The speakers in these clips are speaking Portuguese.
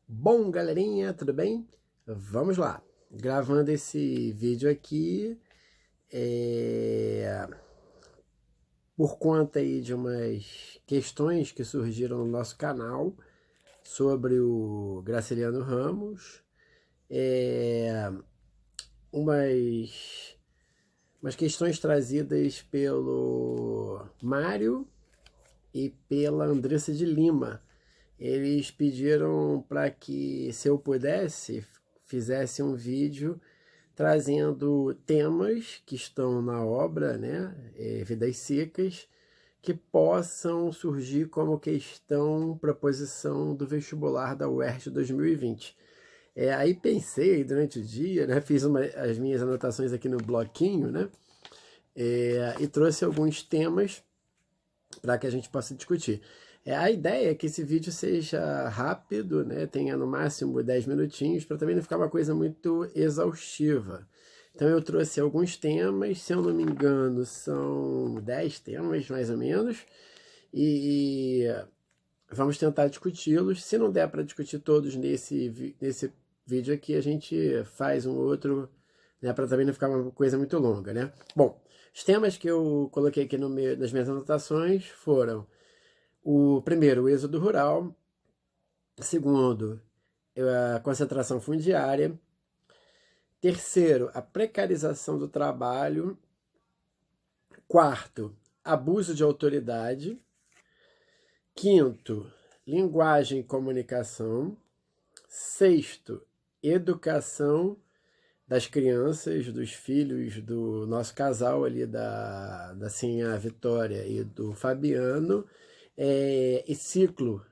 Bom, galerinha, tudo bem? Vamos lá. Gravando esse vídeo aqui por conta aí de umas questões que surgiram no nosso canal sobre o Graciliano Ramos, umas, umas questões trazidas pelo Mário e pela Andressa de Lima. Eles pediram para que, se eu pudesse, fizesse um vídeo trazendo temas que estão na obra, né, Vidas Secas, que possam surgir como questão, proposição do vestibular da UERJ 2020. Aí pensei durante o dia, né, fiz as minhas anotações aqui no bloquinho, né, e trouxe alguns temas para que a gente possa discutir. A ideia é que esse vídeo seja rápido, né? Tenha no máximo 10 minutinhos, para também não ficar uma coisa muito exaustiva. Então eu trouxe alguns temas, se eu não me engano, são 10 temas mais ou menos, e vamos tentar discuti-los. Se não der para discutir todos nesse vídeo aqui, a gente faz um outro, né, para também não ficar uma coisa muito longa, né? Bom, os temas que eu coloquei aqui nas minhas anotações foram: o primeiro, o êxodo rural; segundo, a concentração fundiária; terceiro, a precarização do trabalho; quarto, abuso de autoridade; quinto, linguagem e comunicação; sexto, educação das crianças, dos filhos do nosso casal ali, da Sinha Vitória e do Fabiano, e ciclo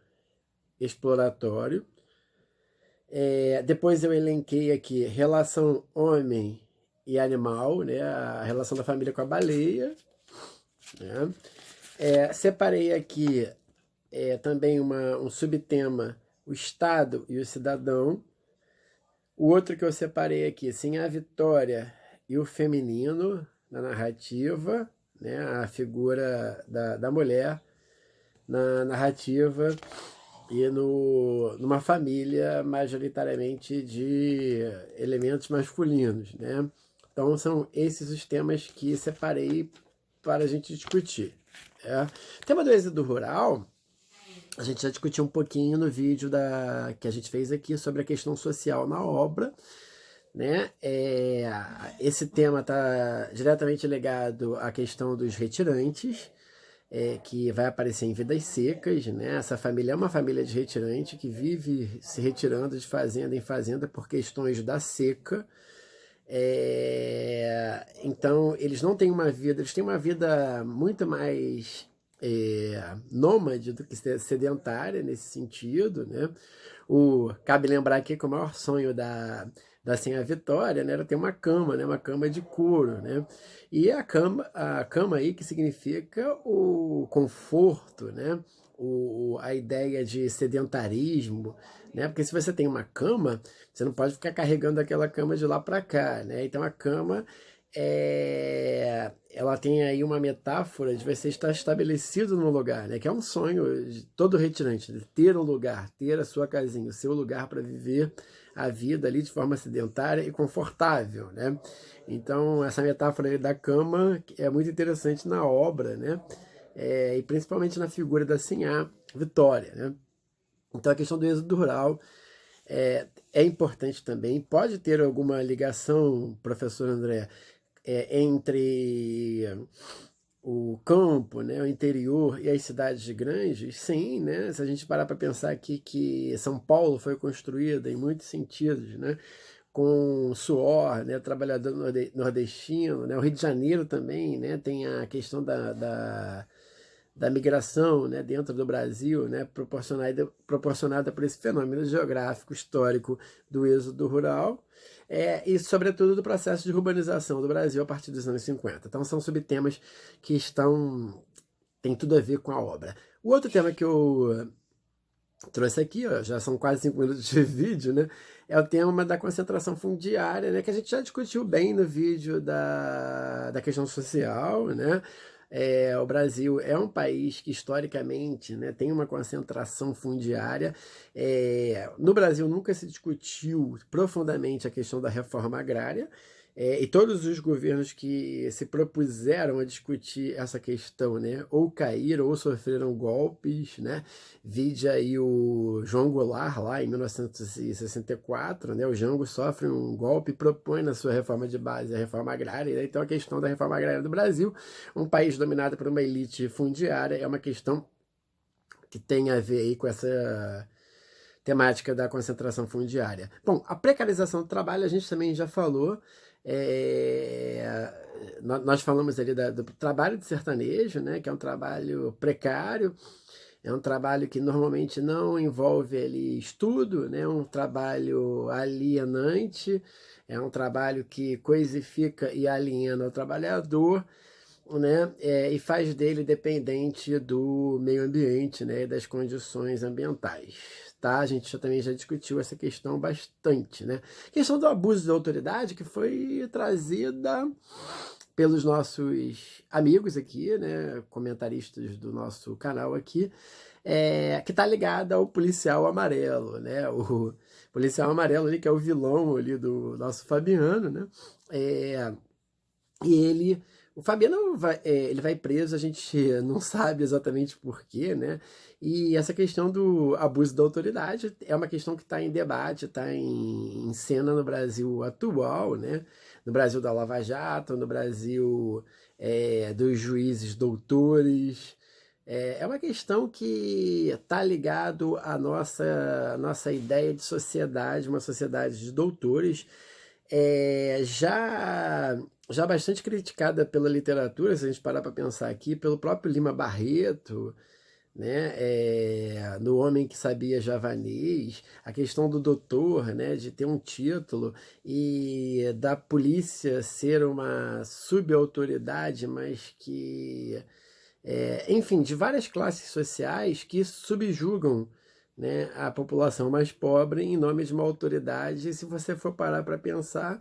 exploratório. Depois eu elenquei aqui relação homem e animal, né, a relação da família com a baleia, né. Separei aqui também um subtema, o Estado e o cidadão. O outro que eu separei aqui, sim, a Vitória e o feminino na narrativa, né, a figura da mulher na narrativa e numa família majoritariamente de elementos masculinos, né? Então são esses os temas que separei para a gente discutir. O tema do êxodo rural, a gente já discutiu um pouquinho no vídeo que a gente fez aqui sobre a questão social na obra, né? Esse tema está diretamente ligado à questão dos retirantes, que vai aparecer em Vidas Secas, né? Essa família é uma família de retirante que vive se retirando de fazenda em fazenda por questões da seca. Então eles não têm uma vida, eles têm uma vida muito mais nômade do que sedentária nesse sentido, né? Cabe lembrar aqui que o maior sonho da Senhora Vitória, né, era ter uma cama, né, uma cama de couro, né? E a cama aí que significa o conforto, né? A ideia de sedentarismo, né? Porque se você tem uma cama, você não pode ficar carregando aquela cama de lá para cá, né? Então a cama ela tem aí uma metáfora de você estar estabelecido no lugar, né? Que é um sonho de todo retirante, de ter um lugar, ter a sua casinha, o seu lugar para viver a vida ali de forma sedentária e confortável, né? Então essa metáfora da cama é muito interessante na obra, né? E principalmente na figura da Sinhá Vitória, né? Então a questão do êxodo rural é importante também. Pode ter alguma ligação, professor André, entre o campo, né, o interior e as cidades grandes? Sim, né? Se a gente parar para pensar aqui que São Paulo foi construída em muitos sentidos, né, com suor, né, trabalhador nordestino, né? O Rio de Janeiro também, né, tem a questão da migração, né, dentro do Brasil, né, proporcionada por esse fenômeno geográfico, histórico do êxodo rural, e, sobretudo, do processo de urbanização do Brasil a partir dos anos 50. Então, são subtemas que têm tudo a ver com a obra. O outro tema que eu trouxe aqui, ó, já são quase 5 minutos de vídeo, né? É o tema da concentração fundiária, né? Que a gente já discutiu bem no vídeo da questão social, né? O Brasil é um país que historicamente, né, tem uma concentração fundiária. No Brasil nunca se discutiu profundamente a questão da reforma agrária. E todos os governos que se propuseram a discutir essa questão, né, ou caíram ou sofreram golpes, né? Vide aí o João Goulart lá em 1964, né? O Jango sofre um golpe e propõe na sua reforma de base a reforma agrária. Né? Então a questão da reforma agrária do Brasil, um país dominado por uma elite fundiária, é uma questão que tem a ver aí com essa temática da concentração fundiária. Bom, a precarização do trabalho a gente também já falou. Nós falamos ali do trabalho de sertanejo, né, que é um trabalho precário, é um trabalho que normalmente não envolve ali estudo, né, é um trabalho alienante, é um trabalho que coisifica e aliena o trabalhador, né, e faz dele dependente do meio ambiente, né, e das condições ambientais. Tá? A gente também já discutiu essa questão bastante. Né? A questão do abuso de autoridade que foi trazida pelos nossos amigos aqui, né, comentaristas do nosso canal aqui, que está ligada ao policial amarelo, né? O policial amarelo ali, que é o vilão ali do nosso Fabiano, né? E o Fabiano ele vai preso, a gente não sabe exatamente por quê, né? E essa questão do abuso da autoridade é uma questão que está em debate, está em cena no Brasil atual, né? No Brasil da Lava Jato, no Brasil dos juízes doutores. É uma questão que está ligado à nossa ideia de sociedade, uma sociedade de doutores, já bastante criticada pela literatura, se a gente parar para pensar aqui, pelo próprio Lima Barreto, né, no Homem que Sabia Javanês, a questão do doutor, né, de ter um título e da polícia ser uma subautoridade, mas que, enfim, de várias classes sociais que subjugam, né, a população mais pobre em nome de uma autoridade. E se você for parar para pensar,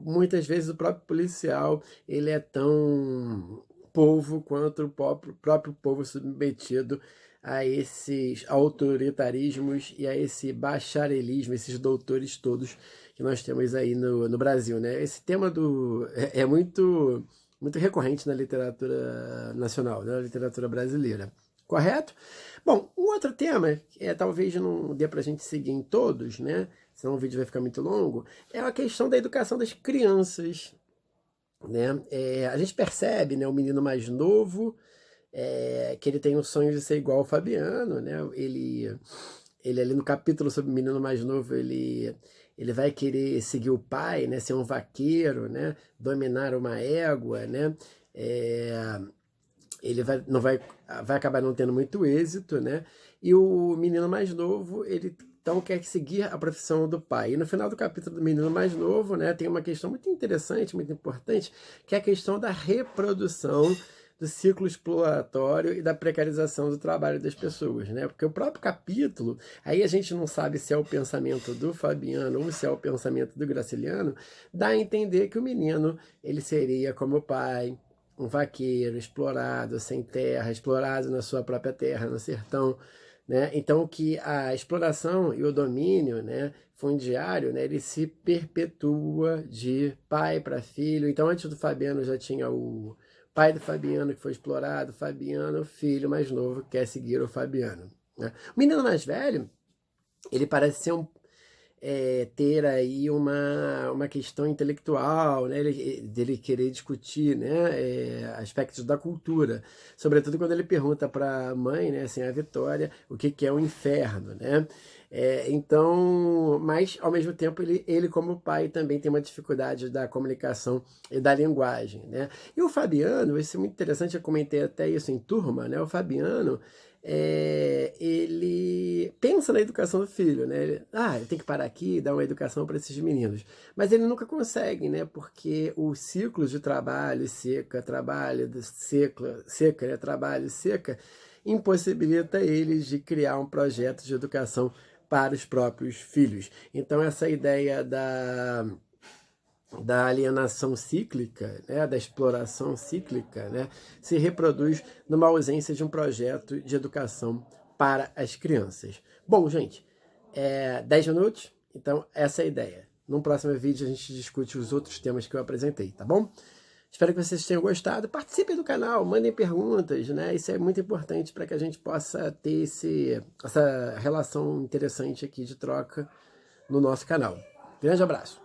muitas vezes o próprio policial ele é tão povo quanto o próprio povo submetido a esses autoritarismos e a esse bacharelismo, esses doutores todos que nós temos aí no Brasil, né? Esse tema é muito recorrente na literatura nacional, na literatura brasileira. Correto? Bom, um outro tema, talvez não dê para a gente seguir em todos, né? Senão o vídeo vai ficar muito longo, é a questão da educação das crianças. Né? A gente percebe, né, o menino mais novo, que ele tem o sonho de ser igual ao Fabiano, né? Ele ali no capítulo sobre o menino mais novo, ele vai querer seguir o pai, né? Ser um vaqueiro, né? Dominar uma égua, né? Ele vai acabar não tendo muito êxito, né? E o menino mais novo, ele então quer seguir a profissão do pai. E no final do capítulo do menino mais novo, né, tem uma questão muito interessante, muito importante, que é a questão da reprodução do ciclo exploratório e da precarização do trabalho das pessoas, né? Porque o próprio capítulo, aí a gente não sabe se é o pensamento do Fabiano ou se é o pensamento do Graciliano, dá a entender que o menino, ele seria como o pai, um vaqueiro explorado, sem terra, explorado na sua própria terra, no sertão, né? Então que a exploração e o domínio, né, fundiário, né, ele se perpetua de pai para filho. Então antes do Fabiano já tinha o pai do Fabiano que foi explorado, Fabiano, o filho mais novo que quer seguir o Fabiano. Né? O menino mais velho, ele parece ser ter aí uma questão intelectual, né, dele querer discutir, né, aspectos da cultura, sobretudo quando ele pergunta para a mãe, né, assim, a Vitória, o que é o inferno, né? Então, mas ao mesmo tempo ele como pai também tem uma dificuldade da comunicação e da linguagem, né? E o Fabiano, isso é muito interessante, eu comentei até isso em turma, né? O Fabiano, ele pensa na educação do filho, né? Ele tem que parar aqui e dar uma educação para esses meninos. Mas ele nunca consegue, né? Porque o ciclo de trabalho, seca, trabalho, seca, né? Trabalho, seca, impossibilita eles de criar um projeto de educação para os próprios filhos. Então essa ideia da alienação cíclica, né, da exploração cíclica, né, se reproduz numa ausência de um projeto de educação para as crianças. Bom, gente, 10 minutos, então essa é a ideia. Num próximo vídeo a gente discute os outros temas que eu apresentei, tá bom? Espero que vocês tenham gostado. Participem do canal, mandem perguntas, né? Isso é muito importante para que a gente possa ter essa relação interessante aqui de troca no nosso canal. Grande abraço!